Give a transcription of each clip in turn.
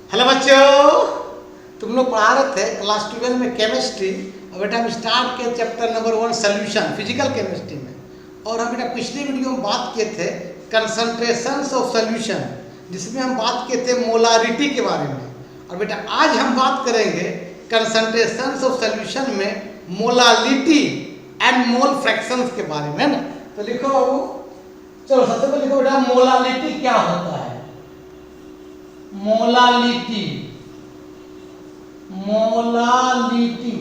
Hello बच्चों, तुम लोग पढ़ा रहे थे क्लास 12 में केमिस्ट्री। और बेटा हम स्टार्ट किए chapter number 1 solution physical chemistry में। और हम बेटा पिछले वीडियो में बात किए थे कंसंट्रेशंस ऑफ सोल्यूशन, जिसमें हम बात किए थे मोलारिटी के बारे में। और बेटा आज हम बात करेंगे कंसंट्रेशंस ऑफ सोल्यूशन में मोलालिटी एंड मोल फ्रैक्शंस के बारे में, है ना। तो लिखो बाबू, चलो सबसे पहले लिखो बेटा मोलालिटी क्या होता है। मोलालिटी, मोलालिटी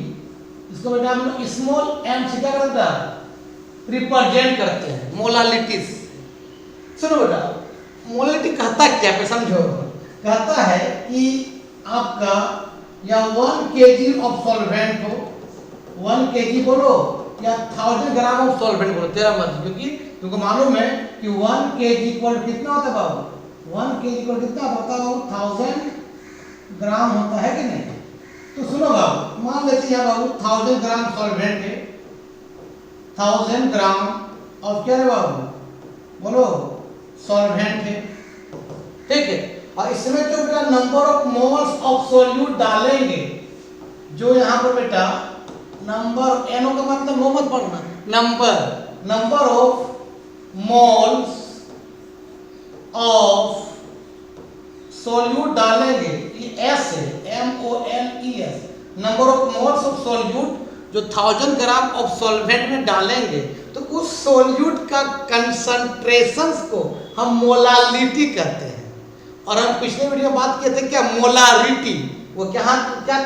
इसको बेटा हम लोग स्मॉल एम से क्या करता है रिप्रेजेंट करते हैं मोलालिटीज। सुनो बेटा, मोलालिटी कहता क्या है समझो। कहता है कि आपका या 1 kg ऑफ सॉल्वेंट हो, 1 kg बोलो या 1000 ग्राम ऑफ सॉल्वेंट बोलो, तेरा मर्जी, क्योंकि तुमको मालूम है कि 1 kg इक्वल कितना होता है बाबू। 1 kg इक्वल कितना होता है बाबू 1000 ग्राम होता है कि नहीं। तो सुनो बाबू, मान लेते हैं बाबू 1000 ग्राम सॉल्वेंट है, 1000 ग्राम ऑफ क्या है बाबू बोलो सॉल्वेंट है, ठीक है। और इसमें जो बेटा number of moles of solute डालेंगे, जो यहाँ पर बेटा नंबर एनो का मतलब नो मत पढ़ना, number of moles of solute डालेंगे, ये एस है, MOLES, number of moles of solute जो 1000 ग्राम ऑफ सॉल्वेंट में डालेंगे, तो उस सॉल्यूट का कंसंट्रेशंस को हम मोलालिटी कहते हैं। और हम पिछले वीडियो में बात किए थे क्या मोलारिटी, वो क्या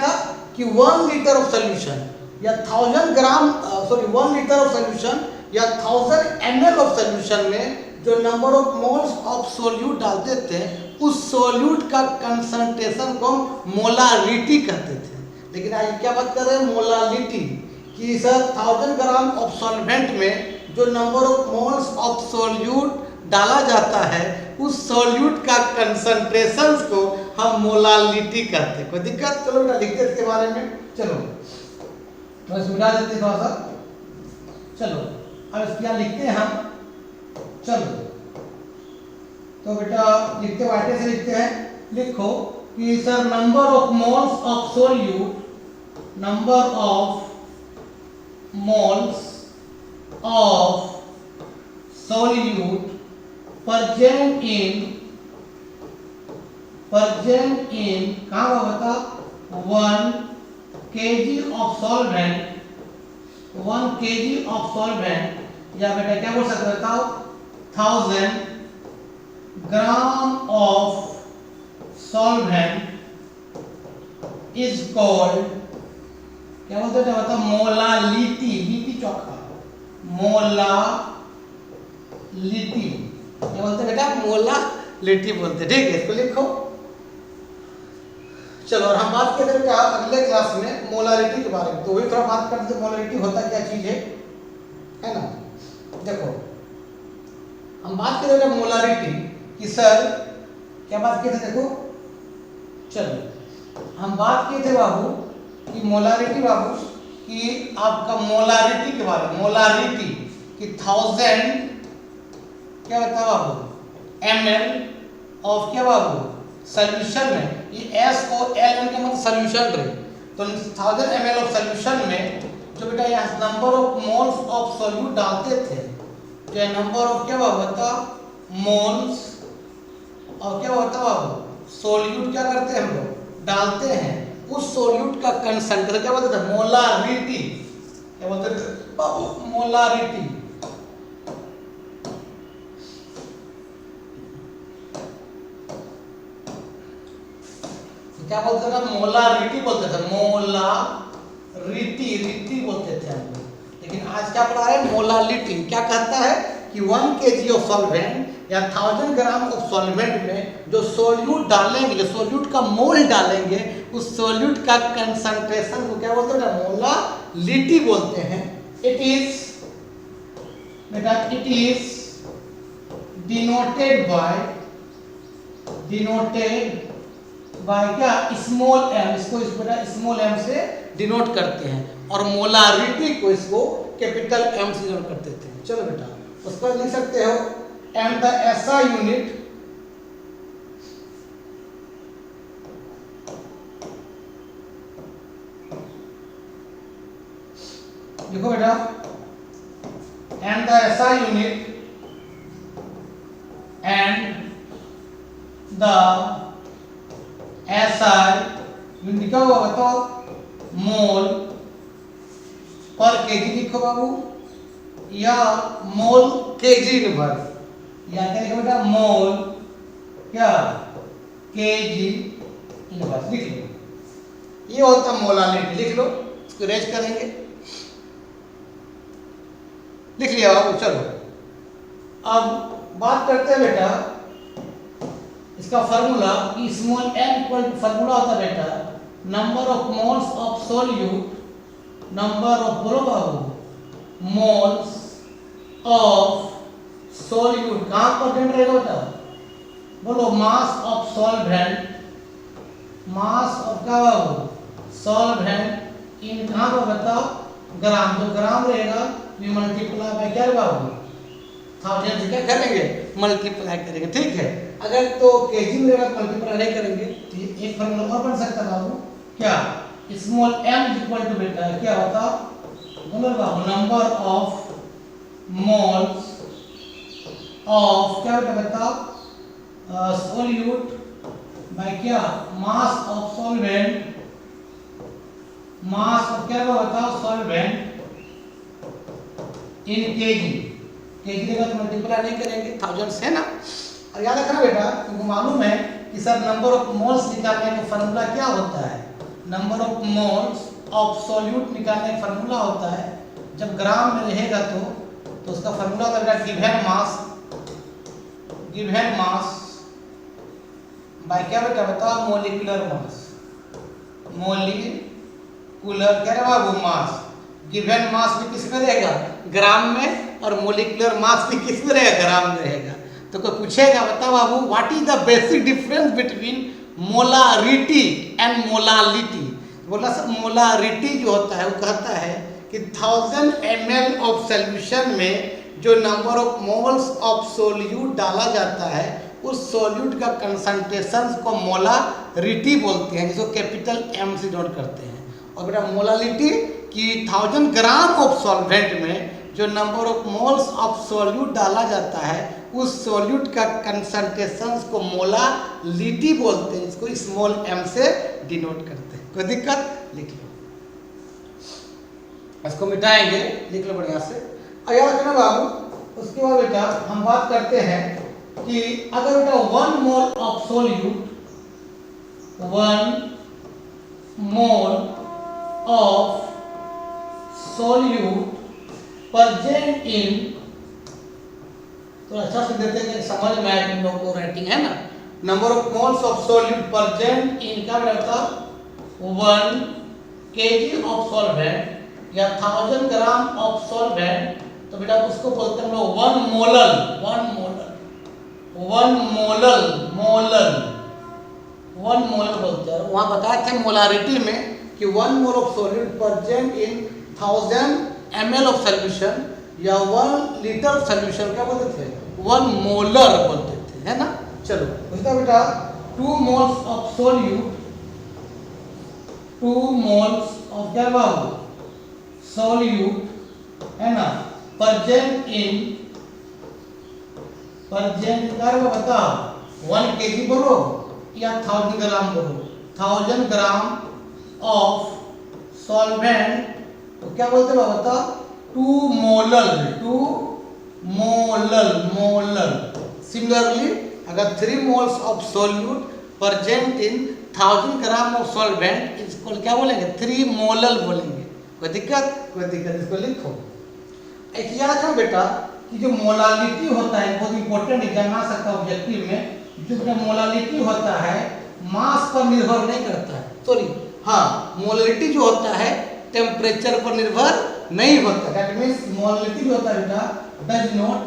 था कि 1 लीटर ऑफ सोल्यूशन या 1000 ग्राम 1 लीटर ऑफ सोल्यूशन या 1000 ml ऑफ सोल्यूशन में जो number of moles of solute डालते थे, उस सोल्यूट का कंसंट्रेशन को हम मोलारिटी कहते थे। लेकिन आज क्या बात कर रहे हैं मोलालिटी, कि सर 1000 ग्राम ऑफ सॉल्वेंट में जो number of moles of solute डाला जाता है, उस सोल्यूट का कंसंट्रेशन को हम मोलालिटी कहते हैं। कोई दिक्कत? चलो बेटा लिखते इसके बारे में। चलो तो समझा देते थोड़ा सा। चलो अब इसके लिखते हैं हम। चलो तो बेटा लिखते वाइटे से लिखते हैं। लिखो कि sir number of moles of solute, number of moles of solute present in कहाँ बता 1 kg of solvent, 1 kg of solvent, या बेटा क्या बोल सकते बताओ 1000 gram of solvent is called, क्या बोलते हैं बताओ मोलालिटी, लिटी चौका, मोलालिटी क्या बोलते बेटा मोलालिटी बोलते, ठीक है। इसको लिखो। चलो और हम बात करते हैं अगले क्लास में मोलारिटी के बारे में, तो वही थोड़ा बात करते हैं मोलारिटी होता क्या चीज है ना। देखो हम बात करते हैं मोलारिटी कि सर क्या बात किए थे, देखो चलो हम बात किए थे बाबू कि मोलारिटी बाबू कि आपका मोलारिटी के बारे में, मोलारिटी कि 1000 क्या बताओ बाबू ml ऑफ क्या बाबू सोल्यूशन में, ये SOLN का मतलब सोल्यूशन रहे, तो 1000 ml ऑफ सोल्यूशन में जो बेटा यहाँ number of moles of solute डालते थे, जो नंबर ऑफ क्या बाबू बता मोल्स और क्या बता बाबू सोल्यूट क्या करते हैं हम लोग डालते हैं, उस सोल्यूट का कंसंट्रेशन क्या बोलते थे मोलारिटी, क्या बोलते थे बाबू मोलारिटी। क्या बोलते थे मोलारिटी बोलते थे, मोलारिटी रिटी बोलते थे हम लोग। लेकिन आज क्या पढ़ा है मोलालिटी, क्या कहता है कि 1 kg ऑफ सॉल्वेंट या 1000 ग्राम ऑफ सॉल्वेंट में जो सोल्यूट डालेंगे, जो सोल्यूट का मोल डालेंगे, उस सोल्यूट का कंसंट्रेशन को क्या बोलते हैं मोलालिटी बोलते हैं। इट इज बेटा इट इज डिनोटेड बाय क्या स्मॉल m, इसको इस बेटा स्मॉल m से डिनोट करते हैं, और मोलारिटी को इसको कैपिटल M से डिनोट करते थे। चलो बेटा उसको लिख सकते हो एंड द SI यूनिट देखो बेटा, and the SI unit and the SI unit क्या होगा बताओ, मोल पर केजी लिखो बाबू, या मोल केजी इनवर्स, या क्या लिखो बेटा, मोल क्या केजी इनवर्स लिख लो। ये होता मोलालिटी, लिख लो, इसको रेज करेंगे, लिख लिया बाबू। चलो अब बात करते हैं बेटा इसका formula, small n equal to, formula होता है बेटा number of moles of solute, number of, बोलो बाबू, मोल्स ऑफ सोल्यूट, कहाँ परसेंट रहेगा बेटा, बोलो, mass of solvent, mass of क्या बाबू, सॉल्वेंट इन, कहाँ पर बताओ, ग्राम, तो ग्राम रहेगा ये मल्टीप्लाई बाय क्या बाबू, 1000 से क्या करेंगे, मल्टीप्लाई करेंगे, ठीक है। अगर तो केजी में रहेगा मल्टीप्लाई नहीं करेंगे, तो एक फार्मूला और बन सकता है बाबू, क्या, स्मॉल m इक्वल टू बेटा क्या होता, बोलो बाबू, नंबर ऑफ मोल्स ऑफ क्या बेटा बताओ, सोल्यूट बाय क्या, मास ऑफ सॉल्वेंट, मास ऑफ क्या बताओ, सॉल्वेंट इन केजी, केजी के साथ मल्टीप्लाई नहीं करेंगे, 1000 से ना। और याद रखना बेटा, तुमको मालूम है कि सर नंबर ऑफ मोल्स निकालने का फार्मूला क्या होता है, number of moles of solute निकालने का फार्मूला होता है, जब ग्राम में रहेगा तो उसका फार्मूला होगा given mass, given mass by क्या बेटा बताओ, मोलिकुलर मास, मोलिकुलर क्या बाबू, मास, गिवन मास भी किस में रहेगा, ग्राम में, और मोलिकुलर मास भी किस में रहेगा, ग्राम में रहेगा। तो कोई पूछेगा बताओ बाबू, what is the basic difference between molarity and molality, बोला सर मोलारिटी जो होता है वो कहता है कि 1000 ml ऑफ सॉल्यूशन में जो number of moles of solute डाला जाता है उस सोल्यूट का कंसंट्रेशन को मोलारिटी बोलते हैं, जिसको कैपिटल M से नोट करते हैं। और बेटा मोलालिटी कि 1000 ग्राम ऑफ सॉल्वेंट में जो number of moles of solute डाला जाता है उस सोल्यूट का कंसंट्रेशन को मोलालिटी बोलते हैं, इसको स्मॉल m से डिनोट करते हैं। कोई दिक्कत, लिख लो, इसको मिटाएंगे, लिख लो बढ़िया से। और याद रखना बाबू, उसके बाद बेटा हम बात करते हैं कि अगर बेटा 1 mole of solute, 1 mole of solute present in, तो अच्छा से देते हैं समझ में आए तुम लोग को, राइटिंग है ना, number of moles of solute present in क्या रहता, 1 kg ऑफ सॉल्वेंट या 1000 ग्राम ऑफ सॉल्वेंट, तो बेटा उसको बोलते हैं हम लोग 1 molal, 1 molal, 1 molal, molal, 1 molal बोलते हैं। वहां बताया था मोलारिटी में कि 1 mole of solute present in 1000 ml of solution या 1 लीटर सॉल्यूशन क्या बोलते थे, 1 मोलर बोलते थे, है ना। चलो उसका बेटा 2 moles of solute, 2 moles of क्या बाबू, सोल्यूट, है ना, प्रेजेंट इन, प्रेजेंट क्या बताओ, 1 kg बोलो या 1000 ग्राम बोलो, 1000 ग्राम ऑफ सॉल्वेंट, तो क्या बोलते हैं बताओ, 2 मोलल, 2 मोलल, मोलल। सिमिलरली अगर 3 moles of solute present in 1000 gram of solvent, इसको क्या बोलेंगे, 3 मोलल बोलेंगे। कोई दिक्कत, कोई दिक्कत, इसको लिखो। एक याद रखो बेटा कि जो मोलालिटी होता है बहुत इंपॉर्टेंट एग्जाम आ सकता है ऑब्जेक्टिव में, जो मोलालिटी होता है मास पर निर्भर नहीं करता है, सॉरी हाँ, मोलालिटी जो होता है टेम्परेचर पर निर्भर नहीं होता। दैट मींस मोलालिटी जो होता है बेटा does not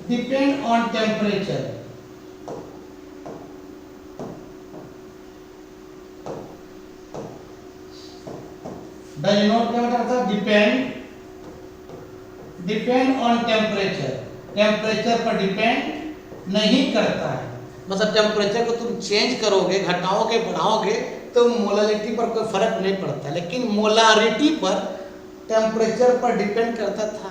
depend on temperature, does not क्या करता है, डिपेंड ऑन टेम्परेचर, टेम्परेचर पर डिपेंड नहीं करता है। मतलब टेम्परेचर को तुम चेंज करोगे, घटाओगे, बढ़ाओगे तो मोलालिटी पर कोई फर्क नहीं पड़ता, लेकिन मोलारिटी पर टेम्परेचर पर डिपेंड करता था,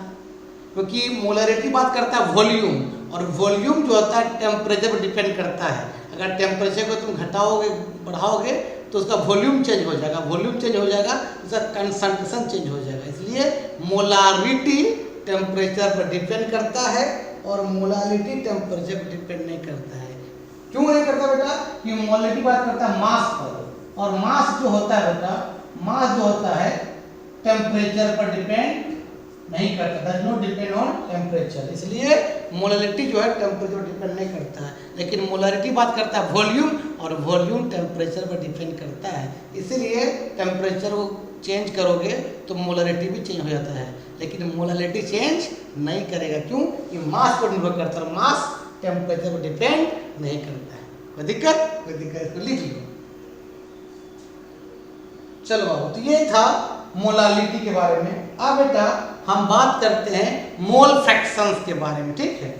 क्योंकि मोलारिटी बात करता है वॉल्यूम, और वॉल्यूम जो होता है टेम्परेचर पर डिपेंड करता है। अगर टेम्परेचर को तुम घटाओगे बढ़ाओगे तो उसका वॉल्यूम चेंज हो जाएगा, वॉल्यूम चेंज हो जाएगा उसका कंसंट्रेशन चेंज हो जाएगा। इसलिए मोलारिटी टेम्परेचर पर डिपेंड करता है और मोलालिटी टेम्परेचर पर डिपेंड नहीं करता है। क्यों नहीं करता बेटा? कि मोलालिटी बात करता है मास पर, और मास जो होता है बेटा, मास जो होता है टेम्परेचर पर डिपेंड नहीं करता, does not depend on temperature. इसलिए मोलालिटी जो है टेम्परेचर पर डिपेंड नहीं करता है, लेकिन मोलारिटी बात करता है वॉल्यूम, और वॉल्यूम टेम्परेचर पर डिपेंड करता है। इसीलिए टेम्परेचर को चेंज करोगे तो मोलारिटी भी चेंज हो जाता है, लेकिन मोलालिटी चेंज नहीं करेगा। क्यों? कि मास पर निर्भर करता है, मास टेम्परेचर पर डिपेंड नहीं करता है। कोई दिक्कत? कोई दिक्कत? इसको लिख लो। चलो बाबू, तो ये था मोलालिटी के बारे में। अब बेटा हम बात करते हैं मोल फ्रैक्शंस के बारे में, ठीक है?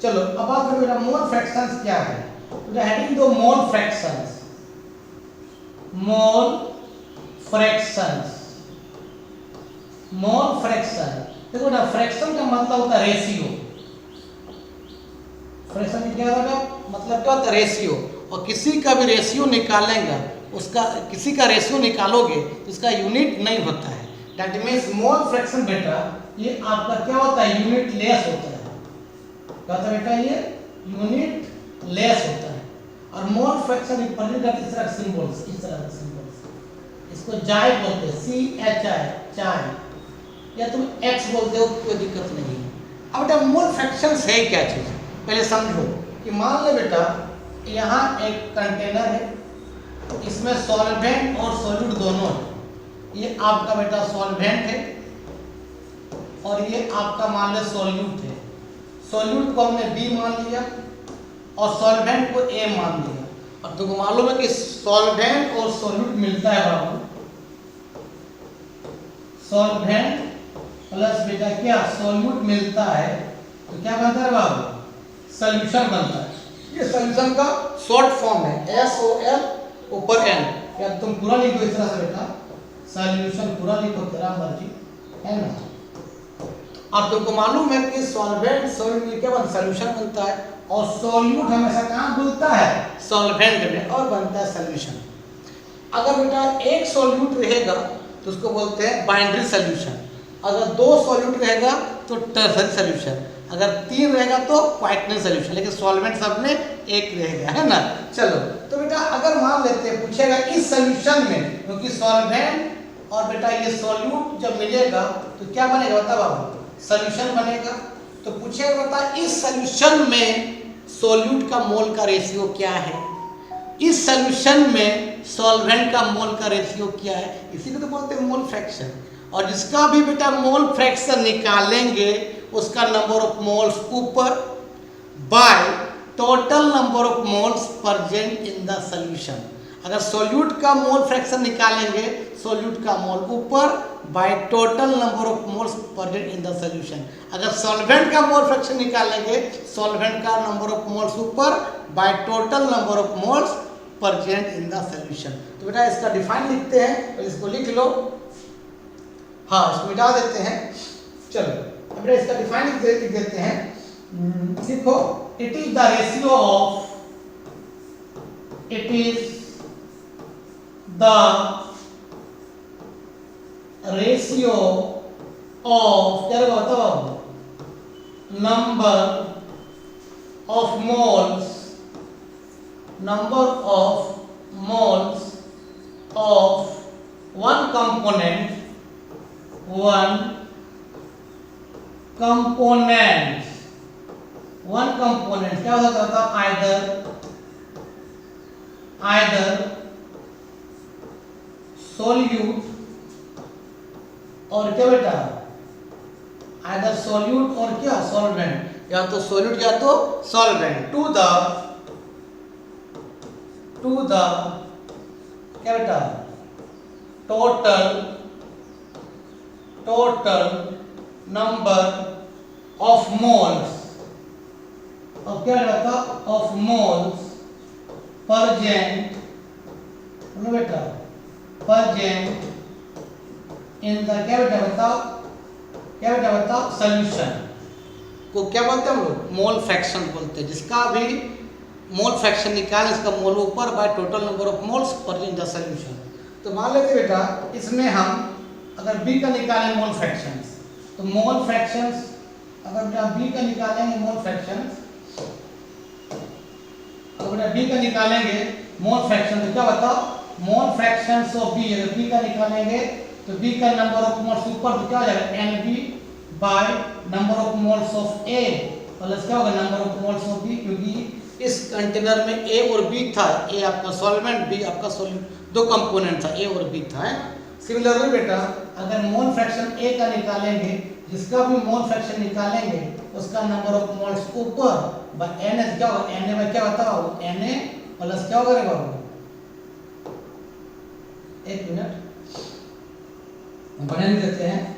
चलो अब बात करें बेटा मोल फ्रैक्शंस क्या है। तो हेडिंग दो मोल फ्रैक्शंस, मोल फ्रैक्शंस, मोल फ्रैक्शन। देखो बेटा फ्रैक्शन का मतलब होता है रेशियो। फ्रैक्शन क्या होगा? मतलब क्या होता है? रेशियो। और किसी का भी रेशियो निकालेंगे, उसका किसी का रेशियो निकालोगे तो उसका यूनिट नहीं होता है। दैट मीन्स मोल फ्रैक्शन बेटा ये आपका क्या होता है? यूनिट लेस होता है। क्या होता है बेटा? ये यूनिट लेस होता है। और मोल फ्रैक्शन रिप्रेजेंट करते हैं इस तरह सिंबल्स, इस तरह के सिंबल्स। इसको जाय बोलते हैं, CHI, चाय, या तुम X बोलते हो, कोई दिक्कत नहीं है। अब बेटा मोल फ्रैक्शन है क्या चीज, पहले समझो। कि मान लो बेटा यहाँ एक कंटेनर है, इसमें सॉल्वेंट और सॉल्यूट दोनों है। ये आपका बेटा सॉल्वेंट है और ये आपका मान लो सॉल्यूट है। सॉल्यूट को हमने B मान लिया और सॉल्वेंट को A मान लिया। अब तुमको मालूम है कि सॉल्वेंट और सॉल्यूट मिलता है बाबू, सॉल्वेंट प्लस बेटा क्या सॉल्यूट मिलता है, तो क्या बनता है बाबू? सॉल्यूशन बनता है। ये सॉल्यूशन का शॉर्ट फॉर्म है, SOL ऊपर N, या तुम पूरा लिखो इस तरह से बेटा, सॉल्यूशन पूरा लिखो, तेरा मर्जी है ना। अब तुमको मालूम है कि सॉल्वेंट सॉल्यूट मिलकर क्या बनता है? सॉल्यूशन बनता है। और सॉल्यूट हमेशा कहाँ घुलता है? सॉल्वेंट में, और बनता है सॉल्यूशन। अगर बेटा एक सॉल्यूट रहेगा तो उसको बोलते हैं बाइनरी सॉल्यूशन। अगर दो सॉल्यूट रहेगा तो टर्सरी सॉल्यूशन। अगर तीन रहेगा तो क्वाइटनरी सॉल्यूशन, लेकिन सॉल्वेंट सब में एक रहेगा, है ना। चलो तो बेटा अगर मान लेते हैं पूछेगा इस सॉल्यूशन में, क्योंकि सॉल्वेंट और बेटा ये सॉल्यूट जब मिलेगा तो क्या बनेगा बता बाबू? सॉल्यूशन बनेगा। तो पूछेगा बता इस सॉल्यूशन में सॉल्यूट का मोल का रेशियो क्या है, इस सॉल्यूशन में सॉल्वेंट का मोल का रेशियो क्या है, इसी को तो बोलते हैं मोल फ्रैक्शन। और जिसका भी बेटा मोल फ्रैक्शन निकालेंगे उसका नंबर ऑफ मोल्स ऊपर by total number of moles present in the solution. अगर सॉल्यूट का मोल फ्रैक्शन निकालेंगे, सॉल्यूट का मोल ऊपर by total number of moles present in the solution. अगर सॉल्वेंट का मोल फ्रैक्शन निकालेंगे, सॉल्वेंट का नंबर ऑफ मोल्स ऊपर by total number of moles present in the solution. तो बेटा इसका डिफाइन लिखते हैं, तो इसको लिख लो। हाँ इसको मिटा देते हैं। चलो अब इसका डिफाइन लिख देते हैं। देखो it is the ratio of, it is the ratio of, क्या बताओ, number of moles, number of moles of one component, one component क्या हो सकता था? आइदर सोल्यूट और क्या बेटा, आइदर सोल्यूट और क्या सॉल्वेंट, या तो सोल्यूट या तो सॉल्वेंट टू द क्या बेटा टोटल नंबर ऑफ मोल्स, और क्या रहता ऑफ मोल्स प्रेजेंट सुनो बेटा, प्रेजेंट इन द क्या बेटा बताओ, क्या बेटा बताओ, सॉल्यूशन को क्या बोलते हैं हम लोग, मोल फ्रैक्शन बोलते हैं। जिसका भी मोल फ्रैक्शन निकालें, इसका मोल ऊपर by total number of moles present in the solution. तो मान लेते बेटा इसमें हम अगर बी का निकालें मोल फ्रैक्शंस, तो मोल फ्रैक्शंस अगर बेटा बी का निकालेंगे मोल फ्रैक्शंस, अगर बेटा बी का निकालेंगे मोल फ्रैक्शन, तो क्या बताओ, मोल फ्रैक्शंस ऑफ बी, अगर बी का निकालेंगे तो बी का नंबर ऑफ मोल्स ऊपर तो क्या हो जाएगा, n B by number of moles of A plus क्या होगा, number of moles of B, क्योंकि इस कंटेनर में ए और बी था, ए आपका सॉल्वेंट, बी आपका सॉल्यूट, दो कंपोनेंट था, ए और बी था। सिमिलरली बेटा अगर मोल फ्रैक्शन ए का निकालेंगे, जिसका भी मोल फ्रैक्शन निकालेंगे उसका नंबर ऑफ मोल्स ऊपर बाय एन एस क्या होगा, एन ए बाय क्या बताओ, एन ए प्लस क्या होगा रे बाबू, एक मिनट हम बढ़िया देते हैं।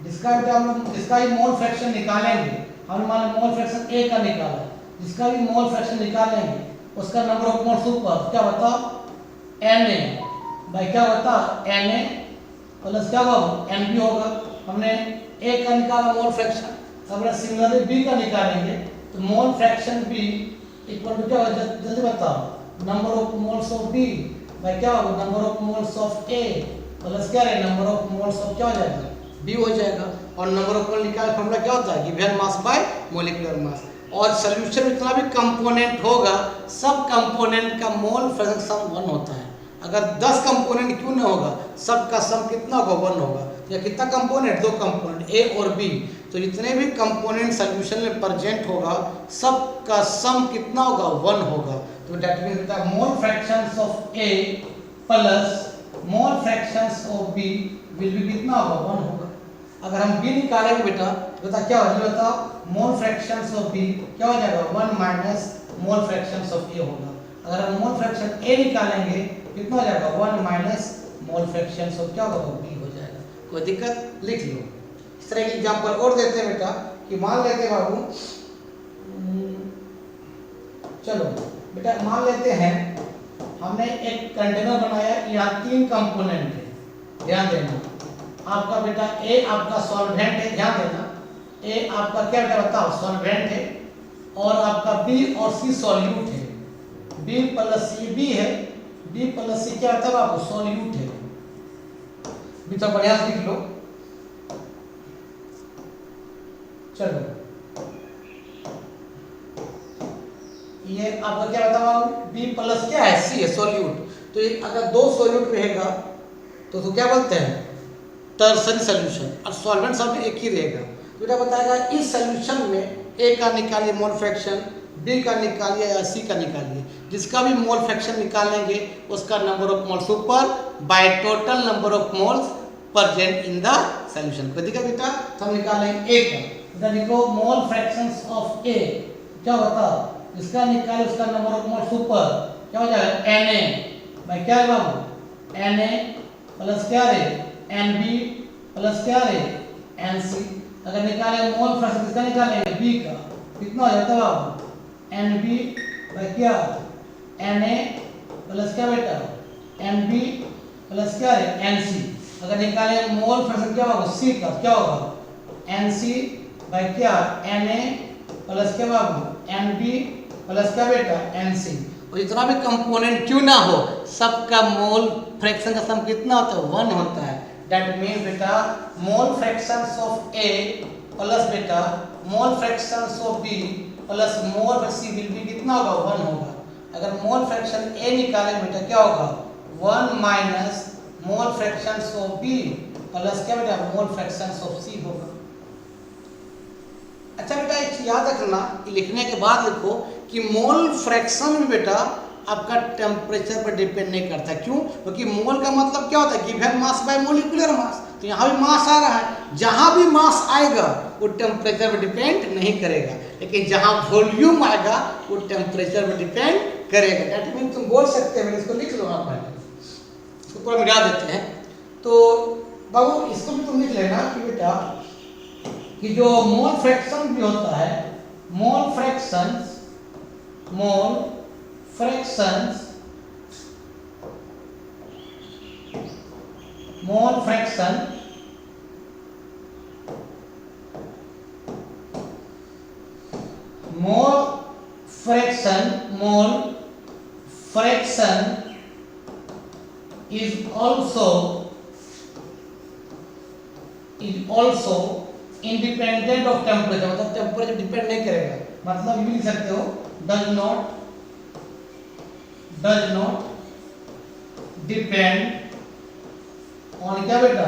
जिसका भी हम लोग जिसका भी मोल फ्रैक्शन निकालेंगे, हम मान मोल फ्रैक्शन ए का निकाला, जिसका भी मोल फ्रैक्शन निकालेंगे उसका नंबर ऑफ मोल्स ऊपर क्या बताओ, एन ए बाय क्या बता, एन ए प्लस क्या होगा, एन बी होगा। हमने ए का निकाला मोल फ्रैक्शन, अब सिमिलरली बी का निकालेंगे तो mole fraction B equal to क्या होगा, जल्दी बताओ, number of moles of B by क्या होगा, number of moles of A plus क्या है, नंबर ऑफ मोल्स ऑफ क्या हो जाएगा, बी हो जाएगा। और नंबर ऑफ मोल निकाल फॉर्मूला क्या होता है, given mass by molecular mass. और सॉल्यूशन में जितना भी कंपोनेंट होगा, सब कंपोनेंट का मोल फ्रैक्शन सम 1 होता है। अगर 10 कंपोनेंट क्यों ना होगा, सबका सम कितना होगा, 1 होगा। या कितना कंपोनेंट, 2 कंपोनेंट ए और बी, तो जितने भी कंपोनेंट सॉल्यूशन में प्रेजेंट होगा सबका सम कितना होगा, 1 होगा। तो दैट मींस बेटा mole fractions of A plus mole fractions of B will be कितना होगा, 1 होगा। अगर हम बी निकालेंगे बेटा बता क्या हो जाएगा, बताओ, मोल फ्रैक्शंस ऑफ बी क्या हो जाएगा, 1 माइनस मोल फ्रैक्शंस ऑफ ए होगा। अगर हम मोल फ्रैक्शन ए निकालेंगे कितना हो जाएगा, 1 माइनस मोल फ्रैक्शंस ऑफ क्या होगा, बी हो जाएगा। कोई दिक्कत, लिख लो। इस तरह की एग्जांपल और देते हैं बेटा कि मान लेते हैं बाबू, चलो बेटा मान लेते हैं हमने एक कंटेनर बनाया, यहाँ 3 कंपोनेंट है, ध्यान देना। आपका बेटा ए आपका सॉल्वेंट है, ध्यान देना, ए आपका क्या बेटा बताओ, सॉल्वेंट है, और आपका बी और सी सॉल्यूट है। बी प्लस सी बी है, बी प्लस सी क्या होता है बाबू, सॉल्यूट है। बेटा बढ़िया से लिख लो। चलो ये आपका क्या बताओ, बी प्लस क्या है, सी है, सॉल्यूट। तो ये अगर 2 सॉल्यूट रहेगा तो क्या बोलते हैं, टर्सरी सॉल्यूशन, और सॉल्वेंट सब में एक ही रहेगा। तो बेटा बताएगा इस सॉल्यूशन में ए का निकालिए मोल फ्रैक्शन, बी का निकालिए या सी का निकालिए, जिसका भी मोल फ्रैक्शन निकालेंगे उसका नंबर ऑफ मोल्स ऊपर by total number of moles present in the solution. को दिखा बेटा, तो हम निकालेंगे ए का, तो देखो मोल फ्रैक्शंस ऑफ ए क्या होता है, जिसका निकाले उसका नंबर ऑफ मोल्स ऊपर क्या हो जाएगा, एन ए बाय क्या है बाबू, एन ए प्लस क्या रे, एन बी प्लस क्या रे, एन सी। अगर निकाले मोल फ्रैक्शन किसका निकालेंगे, बी का, कितना हो जाता है बाबू, एन बी बाय क्या, एन ए प्लस क्या बेटा, एन बी प्लस क्या है, एन सी। अगर निकाले मोल फ्रैक्शन क्या होगा, सी का, क्या होगा, एन सी बाय क्या, एन ए प्लस क्या बाबू, एन बी प्लस क्या बेटा, एन सी। और जितना भी कंपोनेंट क्यों ना हो, सबका मोल फ्रैक्शन का सम कितना होता है, 1 होता है। दैट मीन बेटा mole fractions of A plus बेटा mole fractions of B plus mole C will be कितना होगा, 1 होगा। अगर मोल फ्रैक्शन ए निकाले बेटा क्या होगा, 1 minus mole fractions of B plus क्या बेटा मोल फ्रैक्शंस ऑफ सी होगा। अच्छा बेटा एक याद रखना, लिखने के बाद लिखो कि मोल फ्रैक्शन में बेटा आपका टेम्परेचर पर डिपेंड नहीं करता। क्यों? क्योंकि मोल का मतलब क्या होता है, given mass by molecular mass. तो यहाँ भी मास आ रहा है, जहाँ भी मास आएगा वो टेम्परेचर पर डिपेंड नहीं करेगा, लेकिन जहाँ वॉल्यूम आएगा वो टेम्परेचर पर डिपेंड करेगा। दैट मीन तुम बोल सकते हैं, इसको लिख लो आप पहले, इसको पूरा मिटा देते हैं। तो बाबू इसको भी तुम लिख लेना कि बेटा कि जो मोल फ्रैक्शन भी होता है, mole fractions mole fraction is also independent of temperature, मतलब टेम्परेचर डिपेंड नहीं करेगा, मतलब ये लिख सकते हो does not depend on क्या बेटा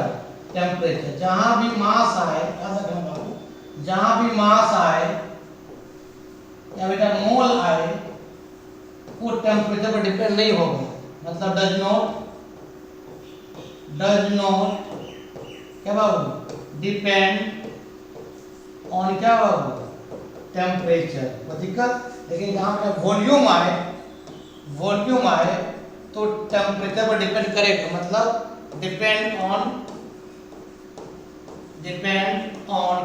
टेम्परेचर। जहां भी मास आए, याद रखना बाबू, जहां भी मास आए या बेटा मोल आए वो टेम्परेचर पर डिपेंड नहीं होगा, मतलब डज नॉट क्या बाबू डिपेंड ऑन क्या बाबू टेम्परेचर, कोई दिक्कत। लेकिन जहां पे वॉल्यूम आए तो टेम्परेचर पर डिपेंड करेगा, मतलब डिपेंड ऑन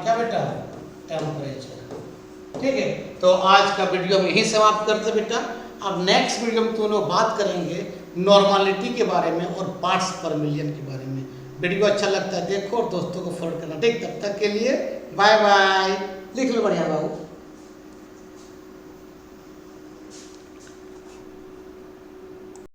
क्या बेटा टेम्परेचर। ठीक है, तो आज का वीडियो हम यहीं समाप्त करते बेटा। अब नेक्स्ट वीडियो में दोनों बात करेंगे नॉर्मलिटी के बारे में और पार्ट्स पर मिलियन के बारे में। वीडियो अच्छा लगता है देखो और दोस्तों को फॉरवर्ड करना। ठीक, तब तक के लिए बाय बाय। लिख लो बढ़िया बाबू।